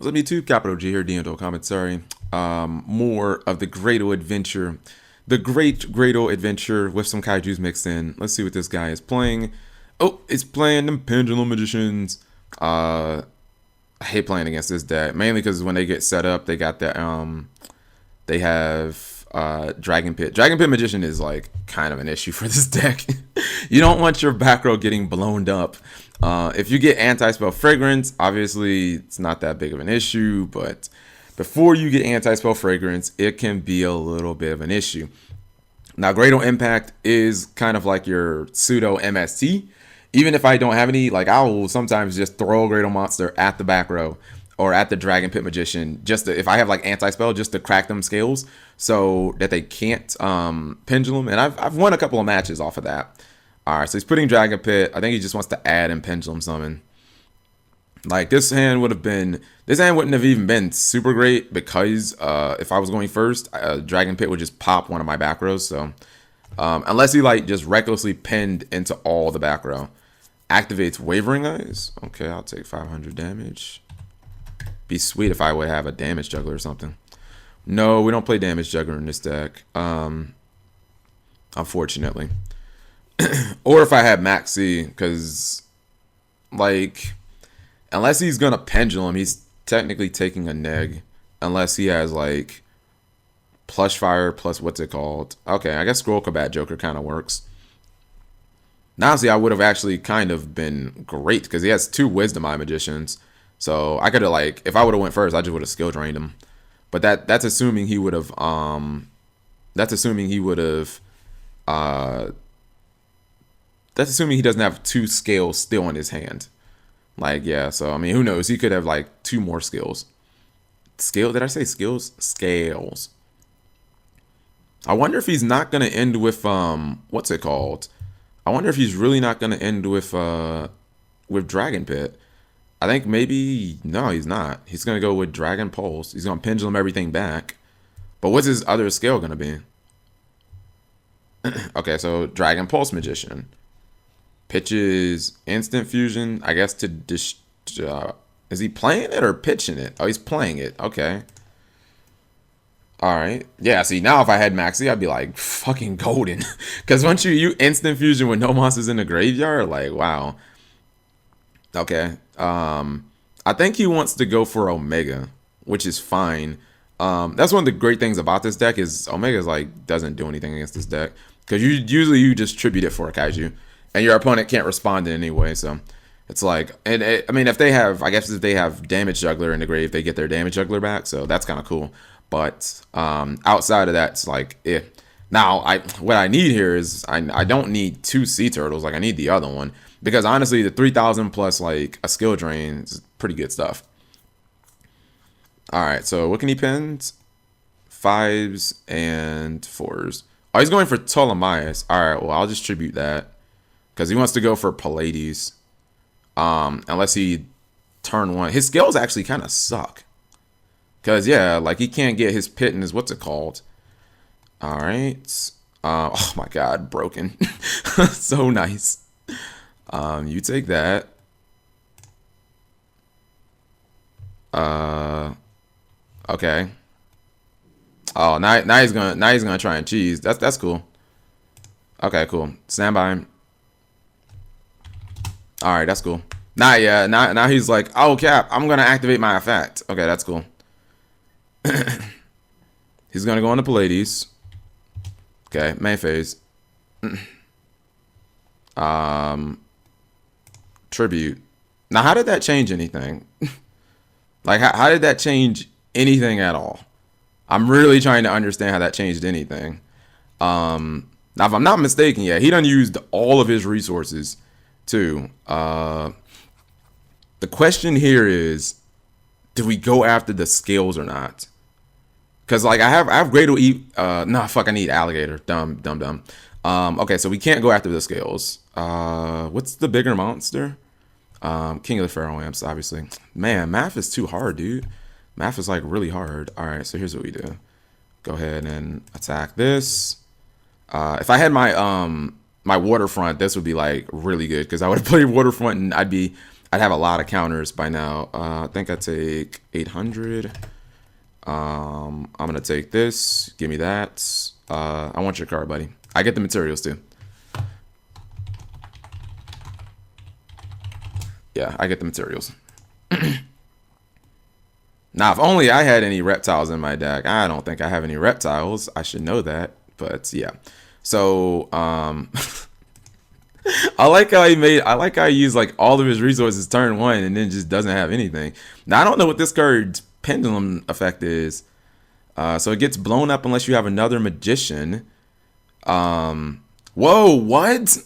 What's up, YouTube? Capital G here, D&O commentary. More of the Grado adventure. The Great Grado adventure with some kaijus mixed in. Let's see what this guy is playing. Oh, it's playing them Pendulum Magicians. I hate playing against this deck, mainly because when they get set up, they got that, they have Dragon Pit. Dragon Pit Magician is like kind of an issue for this deck. You don't want your back row getting blown up. If you get anti-spell fragrance, obviously it's not that big of an issue, but before you get anti-spell fragrance, it can be a little bit of an issue. Now, Grado Impact is kind of like your pseudo MST. Even if I don't have any, like I will sometimes just throw a Grado monster at the back row or at the Dragon Pit Magician, just to, if I have like anti-spell, just to crack them scales so that they can't pendulum. And I've won a couple of matches off of that. All right, so he's putting Dragon Pit. I think he just wants to add in Pendulum Summon. Like this hand wouldn't have even been super great because if I was going first, Dragon Pit would just pop one of my back rows. So unless he like just recklessly pinned into all the back row, activates Wavering Eyes. Okay, I'll take 500 damage. Be sweet if I would have a damage juggler or something. No, we don't play damage juggler in this deck. Unfortunately. Or if I had Maxi, because like unless he's gonna pendulum, he's technically taking a neg. Unless he has like plush fire plus what's it called? Okay, I guess Scroll Combat Joker kind of works. Now, see, I would have actually kind of been great because he has 2 Wisdom Eye Magicians. So I could have like, if I would have went first, I just would have skill drained him. But that's assuming he would have that's assuming he doesn't have 2 scales still in his hand. Like, yeah, so I mean, who knows? He could have like 2 more skills. Did I say skills? Scales. I wonder if he's not gonna end with what's it called? I wonder if he's really not gonna end with Dragon Pit. I think maybe no, he's not. He's gonna go with Dragon Pulse. He's gonna pendulum everything back. But what's his other skill gonna be? Okay, so Dragon Pulse Magician pitches Instant Fusion. I guess to is he playing it or pitching it? Oh, he's playing it. Okay. All right. Yeah, see, now if I had Maxi, I'd be like fucking golden. Because once you Instant Fusion with no monsters in the graveyard, like, wow. Okay. I think he wants to go for Omega, which is fine. That's one of the great things about this deck is Omega's like doesn't do anything against this deck. Because you just tribute it for a kaiju. And your opponent can't respond in any way, so it's like, I mean, if they have damage juggler in the grave, they get their damage juggler back, so that's kind of cool. But outside of that, it's like, eh. Now, what I need here is I don't need 2 sea turtles, like I need the other one, because honestly, the 3,000 plus like a skill drain is pretty good stuff. All right, so what can he pin? 5s and 4s. Oh, he's going for Ptolemaeus. All right, well, I'll just tribute that. Because he wants to go for Pallades. Unless he turn 1. His skills actually kind of suck. Because, yeah, like he can't get his pit and his what's it called. Alright. Oh my god, broken. So nice. You take that. Okay. Oh, now he's gonna try and cheese. That's cool. Okay, cool. Stand by him. All right, that's cool. Now he's like, oh cap, I'm gonna activate my effect. Okay, that's cool. He's gonna go into Pallades. Okay, main phase. Tribute. Now, how did that change anything? Like, how did that change anything at all? I'm really trying to understand how that changed anything. Now, if I'm not mistaken, yeah, he done used all of his resources too. The question here is, do we go after the scales or not? Because like I have Grado I need alligator. Dumb. Okay, so we can't go after the scales. What's the bigger monster? King of the Pharaoh Amps, obviously. Man, math is too hard, dude. Math is like really hard. All right, so here's what we do. Go ahead and attack this. If I had my my waterfront, this would be like really good because I would have played waterfront and I'd have a lot of counters by now. I think I take 800. I'm gonna take this. Give me that. I want your card, buddy. I get the materials too. Yeah, I get the materials. Now, if only I had any reptiles in my deck. I don't think I have any reptiles. I should know that, but yeah. So, I like how he used like all of his resources turn 1 and then just doesn't have anything. Now, I don't know what this card's pendulum effect is. So it gets blown up unless you have another magician. Whoa, what?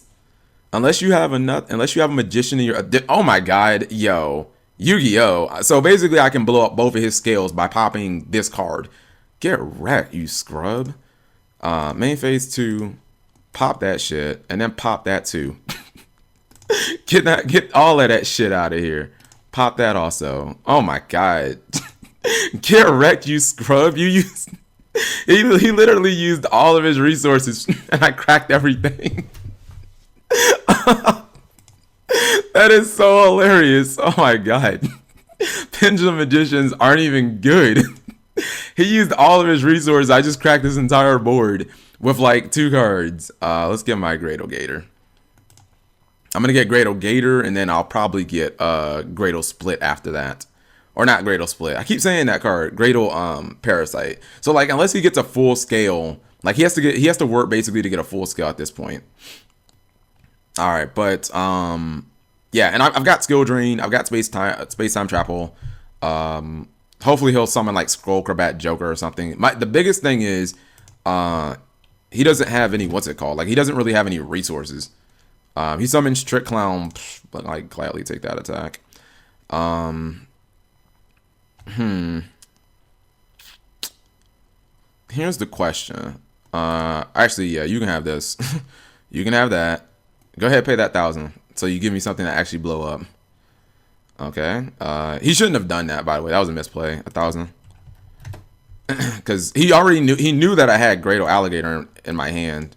Unless you have a magician in your, oh my god, yo, Yu-Gi-Oh. So basically I can blow up both of his scales by popping this card. Get wrecked, you scrub. Main phase 2, pop that shit, and then pop that too. Get all of that shit out of here. Pop that also. Oh my god. Get wrecked, you scrub. He literally used all of his resources and I cracked everything. That is so hilarious. Oh my god. Pendulum magicians aren't even good. He used all of his resources. I just cracked this entire board with like 2 cards. Let's get my Grado Gator. I'm gonna get Grado Gator and then I'll probably get Grado Split after that. Or not Grado Split. I keep saying that card. Grado Parasite. So like unless he gets a full scale, like he has to work basically to get a full scale at this point. Alright, but yeah, and I've got Skill Drain, I've got Space Time Travel. Hopefully he'll summon like Scroll Crobat Joker or something. The biggest thing is he doesn't have any, what's it called? Like he doesn't really have any resources. He summons Trick Clown, but I gladly take that attack. Here's the question. Actually, yeah, you can have this. You can have that. Go ahead, pay that 1,000. So you give me something to actually blow up. Okay. He shouldn't have done that, by the way. That was a misplay. 1,000. Because he knew that I had Grado Alligator in my hand.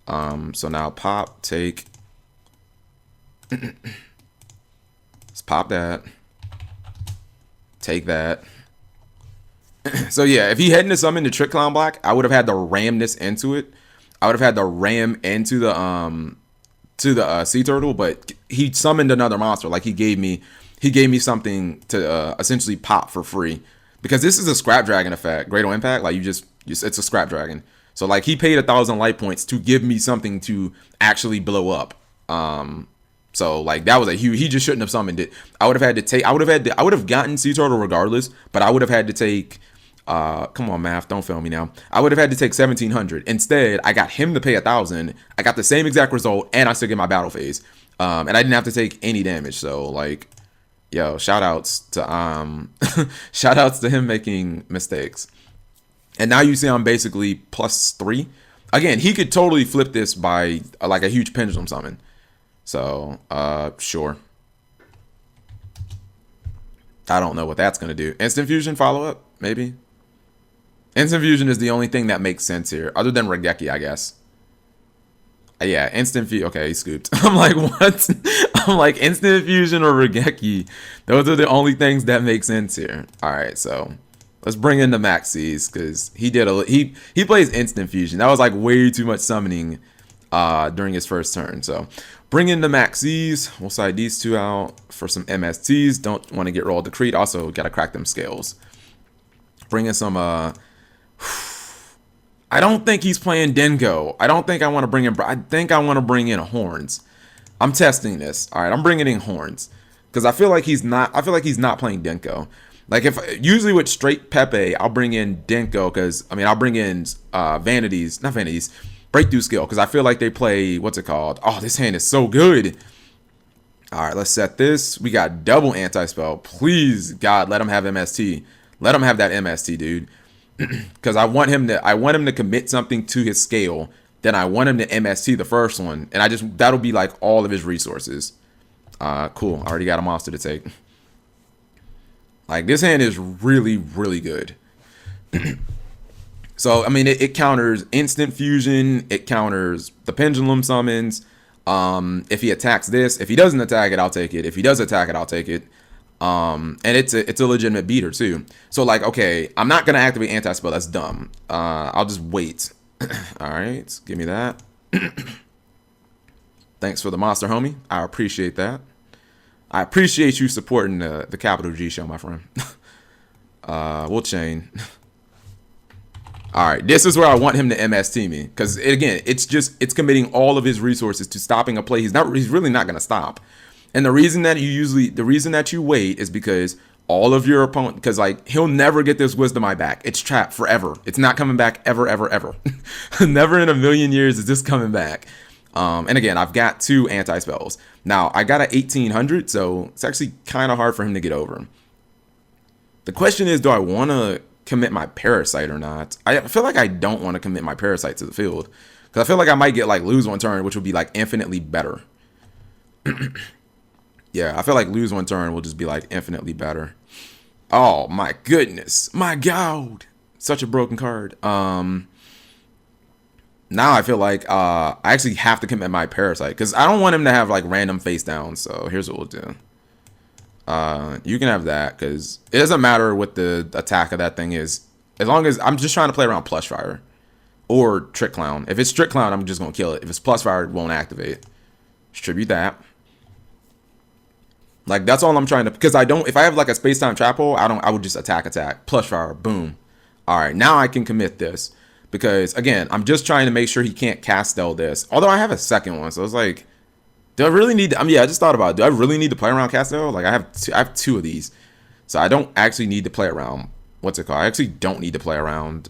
So now pop, take. Let's pop that. Take that. So yeah, if he hadn't summoned the Trick Clown Black, I would have had to ram this into it. I would have had to ram into the sea turtle, but he summoned another monster. Like he gave me something to essentially pop for free, because this is a Scrap Dragon effect, Grado Impact. Like it's a Scrap Dragon. So like he paid 1,000 light points to give me something to actually blow up. So like that was a huge. He just shouldn't have summoned it. I would have gotten Sea Turtle regardless, but I would have had to take. Come on, math, don't fail me now. I would have had to take 1,700. Instead, I got him to pay 1,000. I got the same exact result, and I still get my battle phase. And I didn't have to take any damage. So like, yo, shout outs to him making mistakes. And now you see I'm basically +3. Again, he could totally flip this by like a huge pendulum summon. So, sure. I don't know what that's gonna do. Instant fusion follow up, maybe. Instant fusion is the only thing that makes sense here, other than Regeki, I guess. Yeah, instant fusion. Okay, he scooped. I'm like, what? I'm like, instant fusion or Regeki. Those are the only things that make sense here. All right, so let's bring in the Maxis, because he plays instant fusion. That was like way too much summoning during his first turn. So bring in the Maxis. We'll side these 2 out for some MSTs. Don't want to get rolled to Creed. Also, got to crack them scales. Bring in some I don't think he's playing Dengo. I don't think I want to bring in. I think I want to bring in Horns. I'm testing this. All right, I'm bringing in Horns because I feel like he's not. I feel like he's not playing Denko. Like if usually with straight Pepe, I'll bring in Denko because I'll bring in Breakthrough Skill, because I feel like they play, what's it called? Oh, this hand is so good. All right, let's set this. We got double anti-spell. Please, God, let him have MST. Let him have that MST, dude. Because I want him to commit something to his scale. Then I want him to MST the first one, and that'll be like all of his resources. Cool. I already got a monster to take. Like this hand is really, really good. So, I mean, it counters instant fusion. It counters the pendulum summons. If he attacks this, if he doesn't attack it, I'll take it. If he does attack it, I'll take it. And it's a legitimate beater too. So like, okay, I'm not gonna activate anti-spell. That's dumb. I'll just wait. All right, give me that. Thanks for the monster, homie. I appreciate that. I appreciate you supporting the Capital G show, my friend. We'll chain. All right, this is where I want him to MST me, because again, it's committing all of his resources to stopping a play. He's really not gonna stop. And the reason that you wait is because all of your opponent, because like he'll never get this Wisdom Eye back. It's trapped forever. It's not coming back ever, ever, ever. Never in a million years is this coming back. And again, I've got 2 anti-spells. Now, I got a 1800, so it's actually kind of hard for him to get over. The question is, do I want to commit my Parasite or not? I feel like I don't want to commit my Parasite to the field, because I feel like I might get like lose 1 turn, which would be like infinitely better. Yeah, I feel like lose 1 turn will just be like infinitely better. Oh my goodness, my God, such a broken card. Now I feel like I actually have to commit my Parasite, because I don't want him to have like random face down. So here's what we'll do. You can have that, because it doesn't matter what the attack of that thing is, as long as I'm just trying to play around Plush Fire or Trick Clown. If it's Trick Clown, I'm just gonna kill it. If it's Plush Fire, it won't activate. Distribute that. Like, that's all I'm trying to, because if I have like a space-time trap hole, I would just attack, Plush Fire, boom. All right, now I can commit this, because again, I'm just trying to make sure he can't Castel this. Although I have a second one, so it's like, do I really need to, yeah, I just thought about it. Do I really need to play around Castel? Like, I have 2 of these, so I don't actually need to play around, what's it called? I actually don't need to play around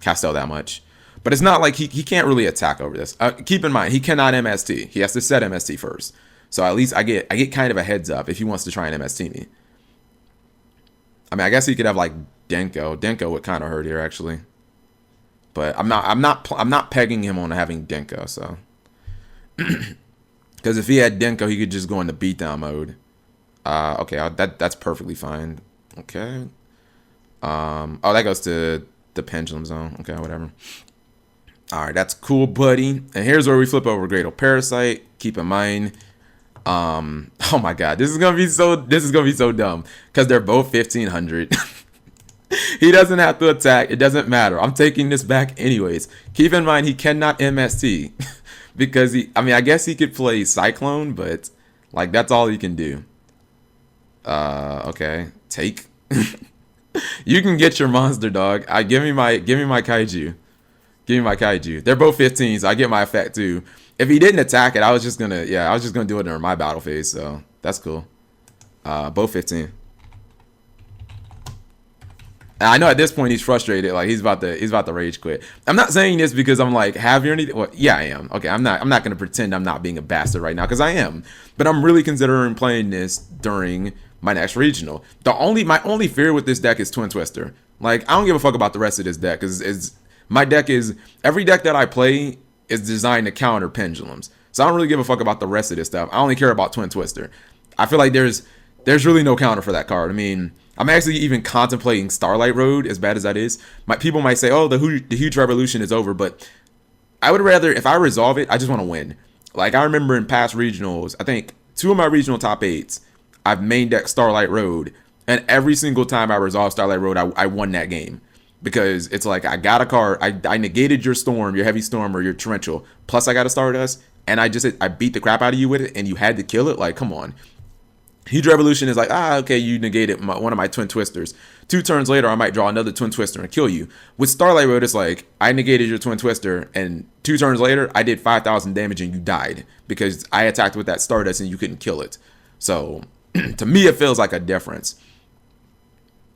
Castel that much. But it's not like he can't really attack over this. Keep in mind, he cannot MST. He has to set MST first. So at least I get kind of a heads up if he wants to try and MST me. I mean, I guess he could have like Denko. Denko would kind of hurt here actually. But I'm not pegging him on having Denko, so. Because if he had Denko, he could just go into beatdown mode. Okay, that's perfectly fine. Okay. Oh, that goes to the Pendulum Zone. Okay, whatever. All right, that's cool, buddy. And here's where we flip over Greater Parasite. Keep in mind, oh my God, this is gonna be so dumb, because they're both 1500. He doesn't have to attack. It doesn't matter. I'm taking this back anyways. Keep in mind, he cannot MST because I guess he could play Cyclone, but like that's all he can do. Okay, take. You can get your monster, dog. Give me my kaiju. Give me my kaiju. They're both 15s. So I get my effect too. If he didn't attack it, I was just gonna do it during my battle phase. So that's cool. Both 15. And I know at this point he's frustrated. Like he's about to rage quit. I'm not saying this because I'm like, have you anything? Well, yeah, I am. Okay, I'm not gonna pretend I'm not being a bastard right now, because I am. But I'm really considering playing this during my next regional. My only fear with this deck is Twin Twister. Like, I don't give a fuck about the rest of this deck, because my deck is, every deck that I play is designed to counter pendulums. So I don't really give a fuck about the rest of this stuff. I only care about Twin Twister. I feel like there's really no counter for that card. I mean, I'm actually even contemplating Starlight Road, as bad as that is. People might say, oh, the huge revolution is over, but I would rather, if I resolve it, I just want to win. Like, I remember in past regionals, I think 2 of my regional top 8s, I've main deck Starlight Road, and every single time I resolved Starlight Road, I won that game. Because it's like, I got a card, I negated your Storm, your Heavy Storm, or your Torrential, plus I got a Stardust, and I beat the crap out of you with it, and you had to kill it. Like, come on. Huge Revolution is like, okay, you negated one of my Twin Twisters. 2 turns later, I might draw another Twin Twister and kill you. With Starlight Road, it's like, I negated your Twin Twister, and 2 turns later, I did 5,000 damage and you died, because I attacked with that Stardust and you couldn't kill it. So, to me, it feels like a difference.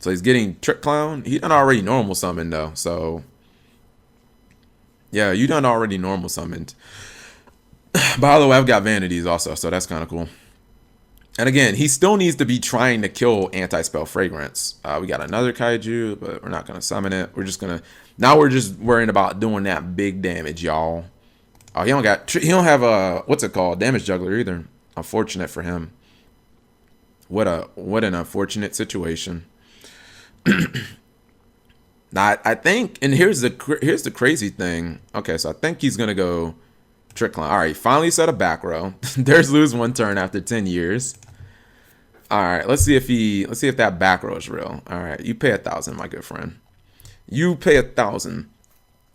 So he's getting Trick Clown. He done already normal summoned though. So yeah, you done already normal summoned. By the way, I've got Vanities also, so that's kind of cool. And again, he still needs to be trying to kill Anti-Spell Fragrance. We got another Kaiju, but we're not going to summon it. We're just worrying about doing that big damage, y'all. Oh, he don't have a, what's it called? Damage Juggler either. Unfortunate for him. What an unfortunate situation. Now, I think, and here's the crazy thing. Okay, so I think he's gonna go Trick clown. All right, finally set a back row. There's lose 1 turn after 10 years. All right, let's see if that back row is real. All right, you pay 1,000, my good friend. You pay 1,000.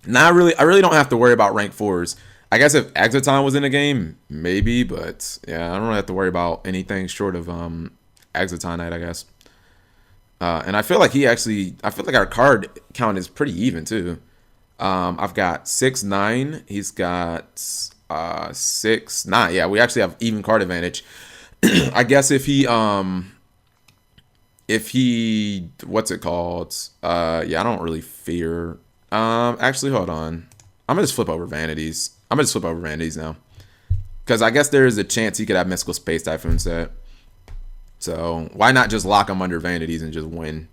Now I really don't have to worry about rank 4s. I guess if Exoton was in the game, maybe, but yeah, I don't really have to worry about anything short of Exotonite, I guess. And I feel like our card count is pretty even too. I've got 6, 9. He's got 6, 9. Yeah, we actually have even card advantage. I guess if he what's it called? Yeah, I don't really fear. Actually, hold on. I'm gonna just flip over vanities. Now, because I guess there is a chance he could have mystical space typhoon set. So why not just lock him under vanities and just win?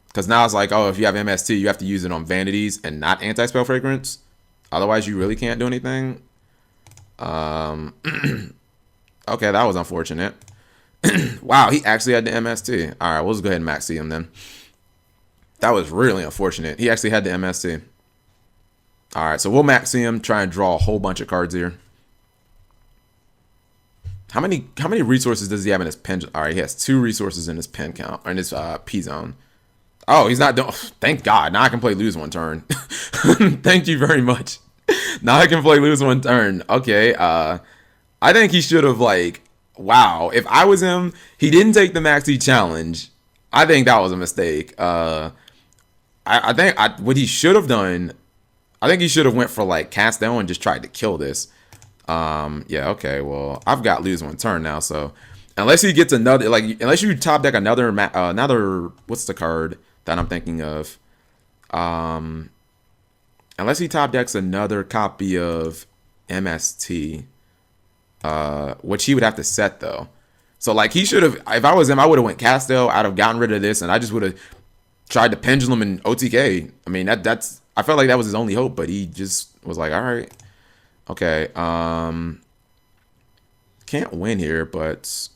Because now it's like, oh, if you have MST, you have to use it on vanities and not anti-spell fragrance. Otherwise, you really can't do anything. Okay, that was unfortunate. Wow, he actually had the MST. All right, we'll just go ahead and max him then. That was really unfortunate. He actually had the MST. All right, so we'll max him, try and draw a whole bunch of cards here. How many resources does he have in his pen? All right, he has 2 resources in his pen count, or in his P zone. Oh, he's not doing. Thank God. Now I can play lose 1 turn. Thank you very much. Now I can play lose 1 turn. Okay. I think he should have wow. If I was him, he didn't take the maxi challenge. I think that was a mistake. I think what he should have done. I think he should have went for Castel and just tried to kill this. Yeah. Okay. Well, I've got lose 1 turn now, so unless he gets another, unless you top deck another, what's the card that I'm thinking of? Unless he top decks another copy of MST, which he would have to set though. So he should have. If I was him, I would have went Castel. I'd have gotten rid of this, and I just would have tried to pendulum and OTK. I mean, that's. I felt like that was his only hope, but he just was like, all right, okay. Can't win here, but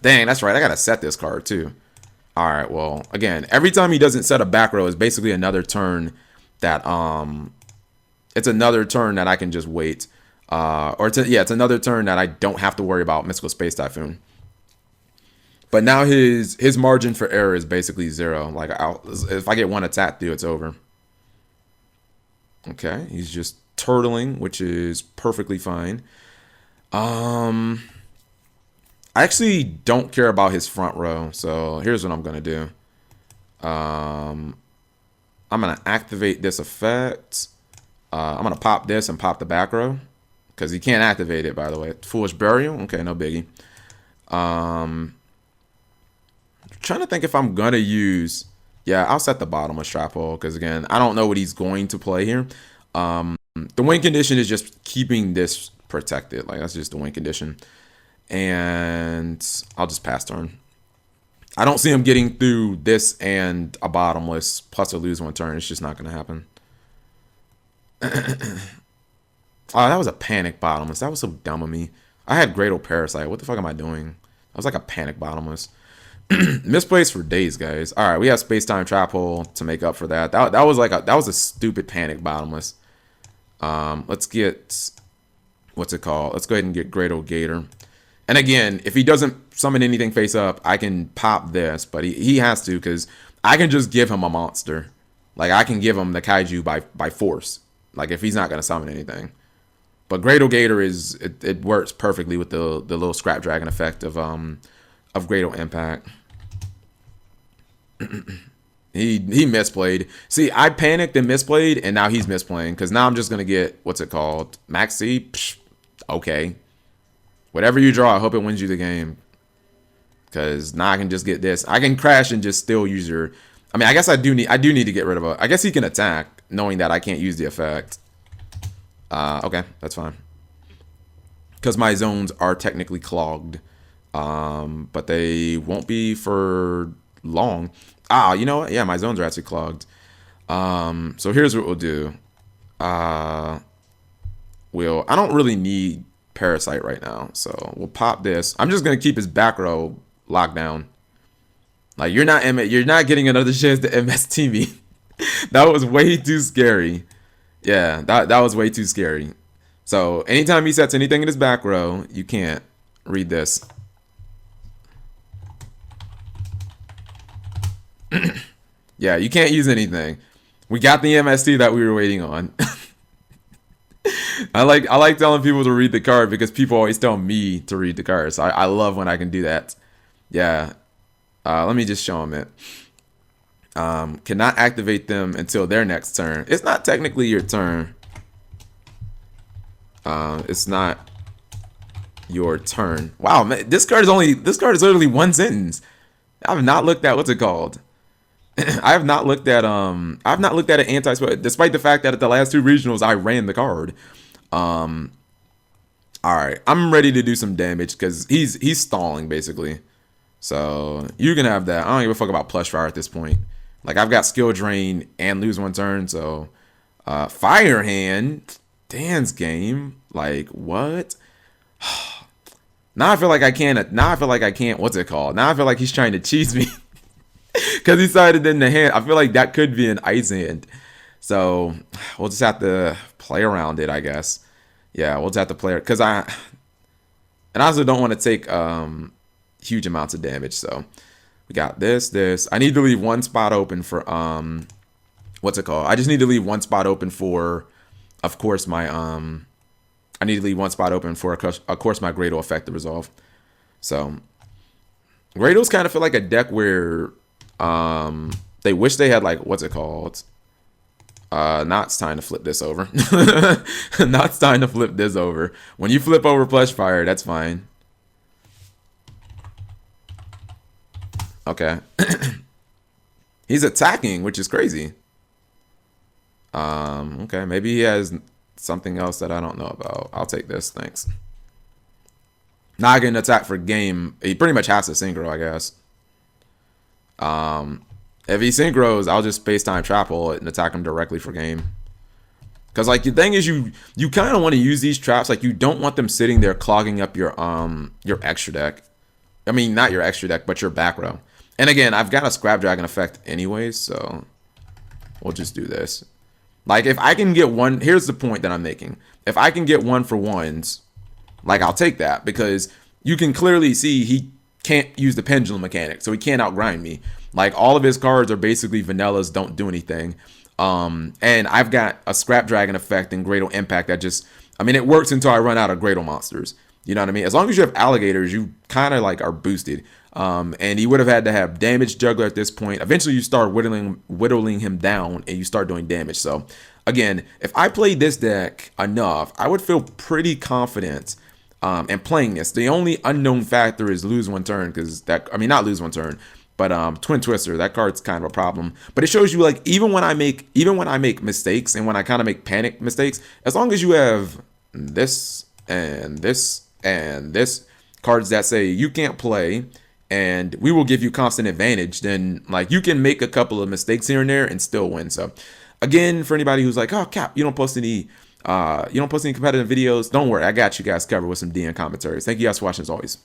dang, that's right. I gotta set this card too. All right. Well, again, every time he doesn't set a back row is basically another turn that it's another turn that I can just wait. It's another turn that I don't have to worry about mystical space typhoon. But now his margin for error is basically 0. If I get 1 attack through, it's over. Okay, he's just turtling, which is perfectly fine. I actually don't care about his front row, so here's what I'm gonna do. I'm gonna activate this effect. I'm gonna pop this and pop the back row because he can't activate it, by the way. Foolish Burial. Okay, no biggie. Trying to think if I'm gonna use. Yeah, I'll set the bottomless trap hole because again, I don't know what he's going to play here. The win condition is just keeping this protected. That's just the win condition, and I'll just pass turn. I don't see him getting through this and a bottomless plus or lose 1 turn. It's just not gonna happen. Oh, that was a panic bottomless. That was so dumb of me. I had Great Old Parasite. What the fuck am I doing? That was like a panic bottomless. Misplaced for days, guys. All right, we have space time trap hole to make up for that. That was a stupid panic bottomless. Let's get what's it called? Let's go ahead and get Great Old Gator. And again, if he doesn't summon anything face up, I can pop this, but he has to because I can just give him a monster. I can give him the kaiju by force. If he's not gonna summon anything. But Great Old Gator it works perfectly with the little scrap dragon effect of Great Old Impact. he misplayed. See, I panicked and misplayed, and now he's misplaying because now I'm just gonna get what's it called? Maxi? Psh, okay. Whatever you draw, I hope it wins you the game. Because now I can just get this. I can crash and just still use your. I mean, I guess I do need to get rid of it. I guess he can attack, knowing that I can't use the effect. Okay, that's fine. Because my zones are technically clogged. But they won't be for long. You know what? Yeah, my zones are actually clogged. So here's what we'll do. I don't really need Parasite right now, so we'll pop this. I'm just gonna keep his back row locked down. You're not getting another chance to MST me. That was way too scary. Yeah, that was way too scary. So anytime he sets anything in his back row, you can't read this. Yeah, you can't use anything. We got the MST that we were waiting on. I like telling people to read the card because people always tell me to read the card. So I love when I can do that. Yeah. Let me just show them it. Cannot activate them until their next turn. It's not technically your turn. It's not your turn. Wow, man, this card is literally one sentence. I have not looked at what's it called. I have not looked at an anti-spell, despite the fact that at the last two regionals I ran the card. All right, I'm ready to do some damage because he's stalling basically. So you can have that. I don't give a fuck about plush fire at this point. Like I've got skill drain and lose one turn. So fire hand, Dan's game. Like what? Now I feel like I can't. Now I feel like I can't. What's it called? Now I feel like he's trying to cheese me. Because he sided in the hand. I feel like that could be an ice hand. So we'll just have to play around it, I guess. Yeah, we'll just have to play it. Because I also don't want to take huge amounts of damage. So we got this. I need to leave one spot open for what's it called? I just need to leave one spot open for, of course, my I need to leave one spot open for, of course, my Grado effective resolve. So Grados kind of feel like a deck where they wish they had, like, what's it called? Not it's time to flip this over. Not it's time to flip this over. When you flip over plush fire, that's fine. Okay. He's attacking, which is crazy. Okay, maybe he has something else that I don't know about. I'll take this, thanks. Now I can attack for game. He pretty much has to synchro, I guess. If he synchros, I'll just space time trap hole it and attack him directly for game. Because like the thing is, you kind of want to use these traps. Like you don't want them sitting there clogging up your extra deck. I mean, not your extra deck, but your back row. And again, I've got a Scrap Dragon effect anyways, so we'll just do this. Like if I can get one, here's the point that I'm making. If I can get 1-for-1s, like I'll take that because you can clearly see he can't use the pendulum mechanic, so he can't outgrind me. Like all of his cards are basically vanillas, don't do anything. And I've got a Scrap Dragon effect and Grado Impact that just, I mean, it works until I run out of Grado monsters. You know what I mean? As long as you have alligators, you kind of like are boosted. And he would have had to have damage juggler at this point. Eventually you start whittling him down and you start doing damage. So again, if I played this deck enough, I would feel pretty confident in playing this. The only unknown factor is lose one turn, because that, I mean, not lose one turn, but Twin Twister, that card's kind of a problem. But it shows you, like, even when I make mistakes and when I kind of make panic mistakes, as long as you have this and this and this cards that say you can't play and we will give you constant advantage, then like you can make a couple of mistakes here and there and still win. So again, for anybody who's like, oh Cap, you don't post any competitive videos, don't worry, I got you guys covered with some DN commentaries. Thank you guys for watching as always.